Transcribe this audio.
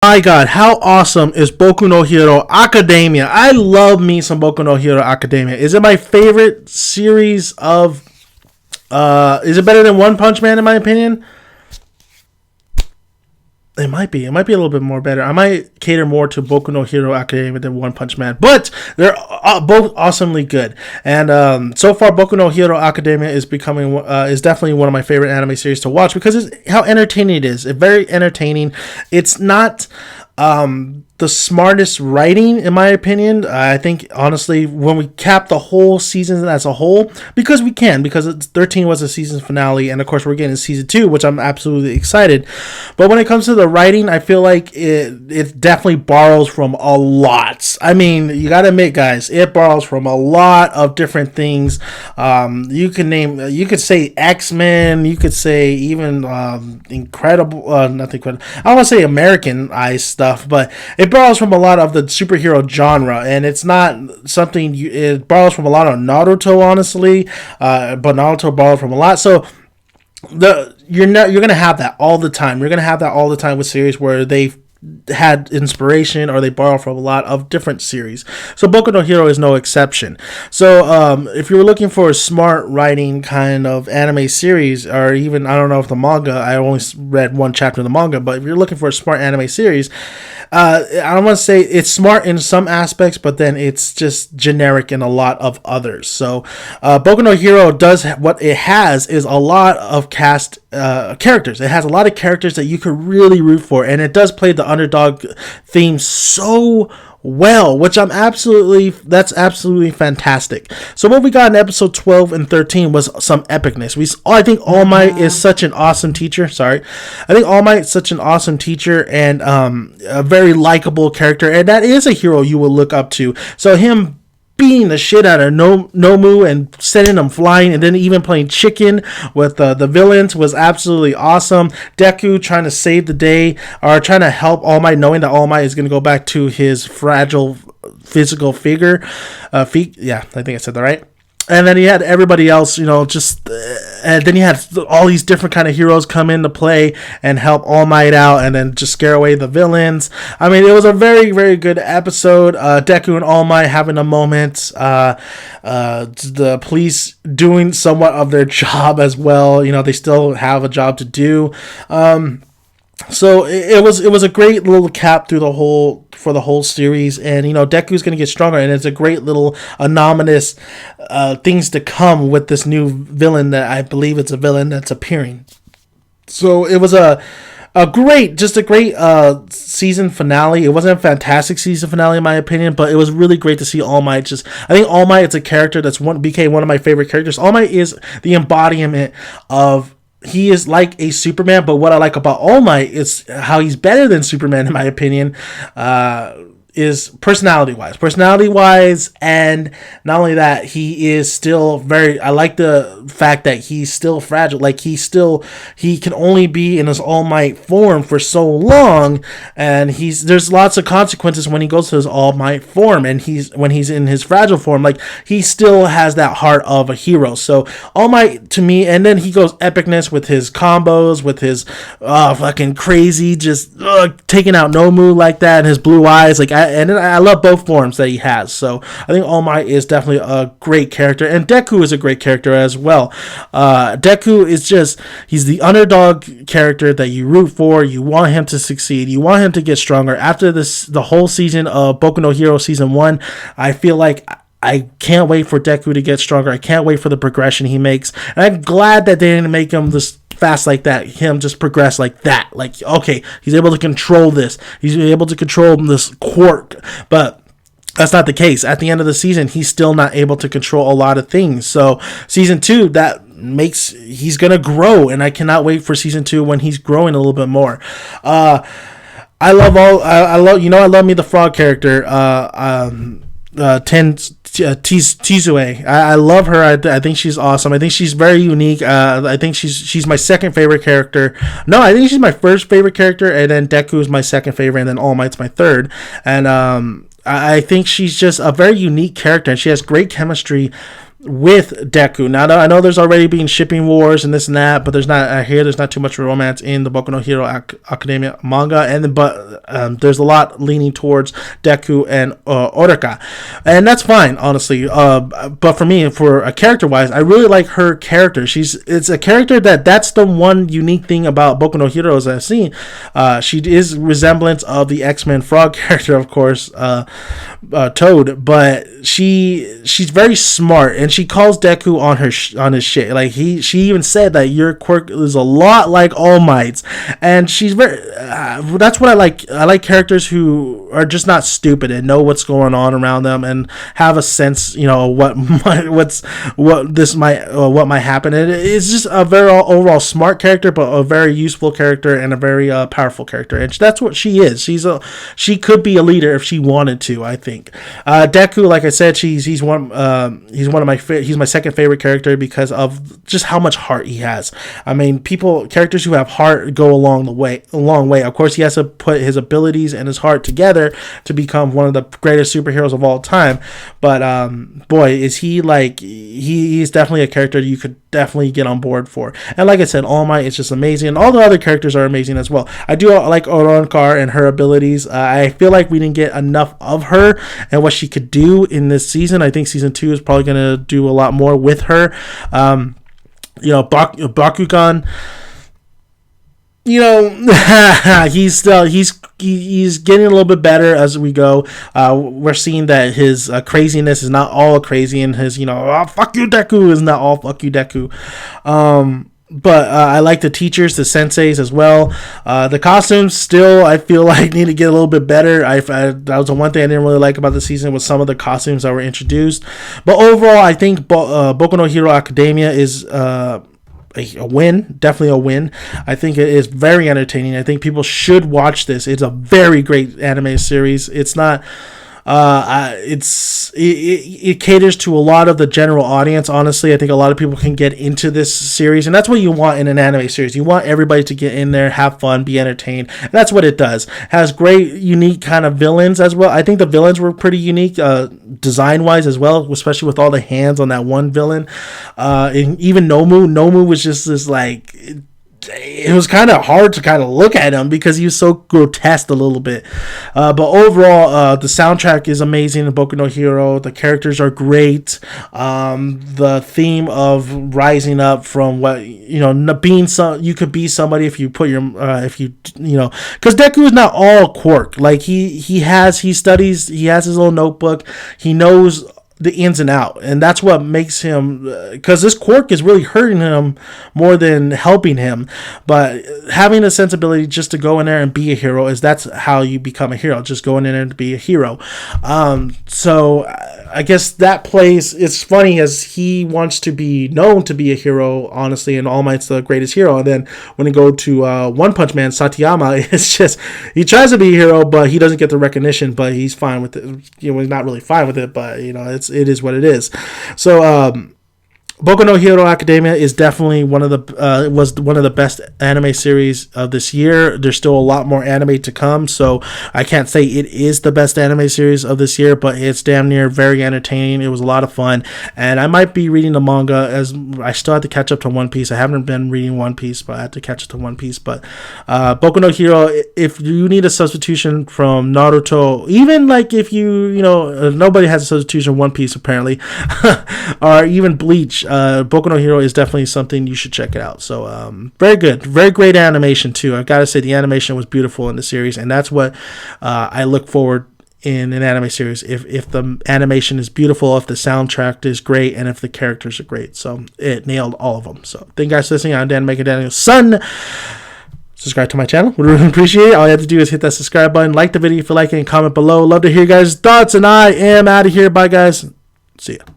My God, how awesome is Boku no Hero Academia? I love me some Boku no Hero Academia. Is it my favorite series of? Is it better than One Punch Man in my opinion? It might be. It might be a little bit more better. I might cater more to Boku no Hero Academia than One Punch Man, but they're both awesomely good. And so far, Boku no Hero Academia is definitely one of my favorite anime series to watch because it's how entertaining it is. It's very entertaining. It's not the smartest writing, in my opinion. I think, honestly, when we cap the whole season as a whole, because 13 was the season finale, and of course we're getting season 2, which I'm absolutely excited. But when it comes to the writing, I feel like it definitely borrows from a lot. I mean, you gotta admit, guys, it borrows from a lot of different things. You could say X-Men, you could say even not Incredible. I don't want to say Americanized stuff, but it borrows from a lot of the superhero genre, and it's not something it borrows from a lot of Naruto, honestly, but Naruto borrowed from a lot. So you're gonna have that all the time. You're gonna have that all the time with series where they've had inspiration or they borrow from a lot of different series. So Boku no Hero is no exception. So if you were looking for a smart writing kind of anime series, or even, I don't know if the manga, I only read one chapter of the manga, but if you're looking for a smart anime series, I don't want to say it's smart in some aspects, but then it's just generic in a lot of others. So Boku no Hero what it has is a lot of cast characters. It has a lot of characters that you could really root for, and it does play the underdog theme so well, which that's absolutely fantastic. So what we got in episode 12 and 13 was some epicness. I think All Might is such an awesome teacher. I think All Might is such an awesome teacher and a very likable character, and that is a hero you will look up to. So him beating the shit out of Nomu and sending them flying, and then even playing chicken with the villains was absolutely awesome. Deku trying to save the day, or trying to help All Might, knowing that All Might is going to go back to his fragile physical figure. Yeah, I think I said that right. And then he had everybody else, and then you had all these different kind of heroes come into play and help All Might out, and then just scare away the villains. I mean, it was a very, very good episode. Deku and All Might having a moment. The police doing somewhat of their job as well. They still have a job to do. So it was a great little cap through the whole series, and Deku's gonna get stronger, and it's a great little anonymous things to come with this new villain that I believe it's a villain that's appearing. So it was a great season finale. It wasn't a fantastic season finale in my opinion, but it was really great to see All Might. I think All Might is a character became one of my favorite characters. All Might is the embodiment of. He is like a Superman, but what I like about All Might is how he's better than Superman, in my opinion, is personality-wise, and not only that, he is still I like the fact that he's still fragile. Like, he can only be in his All Might form for so long, and there's lots of consequences when he goes to his All Might form, and when he's in his fragile form, like, he still has that heart of a hero. So All Might, to me, and then he goes epicness with his combos, with his fucking crazy, just taking out Nomu like that, and his blue eyes, like, I love both forms that he has. So I think All Might is definitely a great character, and Deku is a great character as well. Deku is he's the underdog character that you root for. You want him to succeed. You want him to get stronger. After the whole season of Boku no Hero season 1, I feel like I can't wait for Deku to get stronger. I can't wait for the progression he makes. And I'm glad that they didn't make him this fast like that, him just progress like that. Like, okay, he's able to control this. He's able to control this quirk. But that's not the case. At the end of the season, he's still not able to control a lot of things. So season 2, he's going to grow. And I cannot wait for season 2 when he's growing a little bit more. I love me the frog character. Tizue. I love her. I think she's awesome. I think she's very unique. I think she's my second favorite character. No, I think she's my first favorite character, and then Deku is my second favorite, and then All Might's my third. And I think she's just a very unique character, and she has great chemistry with Deku. Now I know there's already been shipping wars and this and that, but there's not. I hear there's not too much romance in the Boku no Hero Academia manga, but there's a lot leaning towards Deku and Orika, and that's fine, honestly. But for me, for a character wise, I really like her character. It's a character that's the one unique thing about Boku no Hero as I've seen. She is resemblance of the X-Men Frog character, of course, Toad, but she's very smart, and she calls Deku on his shit. Like she even said that your quirk is a lot like All Might's, and she's very. That's what I like. I like characters who are just not stupid and know what's going on around them and have a sense, what might happen. And it's just a very overall smart character, but a very useful character and a very powerful character, and that's what she is. She could be a leader if she wanted to. I think Deku, like I said, he's one of my he's my second favorite character because of just how much heart he has. I mean, characters who have heart go a long way. Of course, he has to put his abilities and his heart together to become one of the greatest superheroes of all time. But boy, is he's definitely a character you could definitely get on board for. And like I said, All Might is just amazing, and all the other characters are amazing as well. I do like Oronkar and her abilities. I feel like we didn't get enough of her and what she could do in this season. I think season 2 is probably going to do a lot more with her. Bakugan, he's getting a little bit better as we go. We're seeing that his craziness is not all crazy, and his fuck you Deku is not all fuck you Deku. But I like the teachers, the senseis as well. The costumes still, I feel like, need to get a little bit better. That was the one thing I didn't really like about the season, was some of the costumes that were introduced. But overall, I think Boku no Hero Academia is a win, definitely a win. I think it is very entertaining. I think people should watch this. It's a very great anime series. It's not. It caters to a lot of the general audience. Honestly, I think a lot of people can get into this series, and that's what you want in an anime series. You want everybody to get in there, have fun, be entertained, and that's what it does. It has great, unique kind of villains as well. I think the villains were pretty unique, design-wise as well, especially with all the hands on that one villain. And even Nomu was just this like. It was kind of hard to kind of look at him because he was so grotesque a little bit. But overall, the soundtrack is amazing in Boku no Hero. The characters are great. The theme of rising up from what, being you could be somebody if you put because Deku is not all quirk. Like he studies, he has his little notebook. He knows the ins and out, and that's what makes him, because this quirk is really hurting him more than helping him. But having a sensibility just to go in there and be a hero, that's how you become a hero, just going in there and be a hero. So I guess that plays, it's funny, as he wants to be known to be a hero, honestly, and All Might's the greatest hero. And then when you go to One Punch Man, Satayama, it's just, he tries to be a hero, but he doesn't get the recognition, but he's fine with it. He's not really fine with it, but it is what it is. So Boku no Hero Academia is definitely one of the best anime series of this year. There's still a lot more anime to come, so I can't say it is the best anime series of this year, but it's damn near very entertaining. It was a lot of fun, and I might be reading the manga, as I still have to catch up to One Piece. I haven't been reading One Piece, but I have to catch up to One Piece. But Boku no Hero, if you need a substitution from Naruto, even like if nobody has a substitution One Piece apparently, or even Bleach, Boku no Hero is definitely something you should check it out. So very good, very great animation too. I've got to say the animation was beautiful in the series, and that's what I look forward in an anime series. If the animation is beautiful, if the soundtrack is great, and if the characters are great. So it nailed all of them. So thank you guys for listening. I'm Dan Making Daniel's son. Subscribe to my channel. Would really appreciate it. All you have to do is hit that subscribe button, like the video if you like it, and comment below. Love to hear your guys' thoughts, and I am out of here. Bye guys. See ya.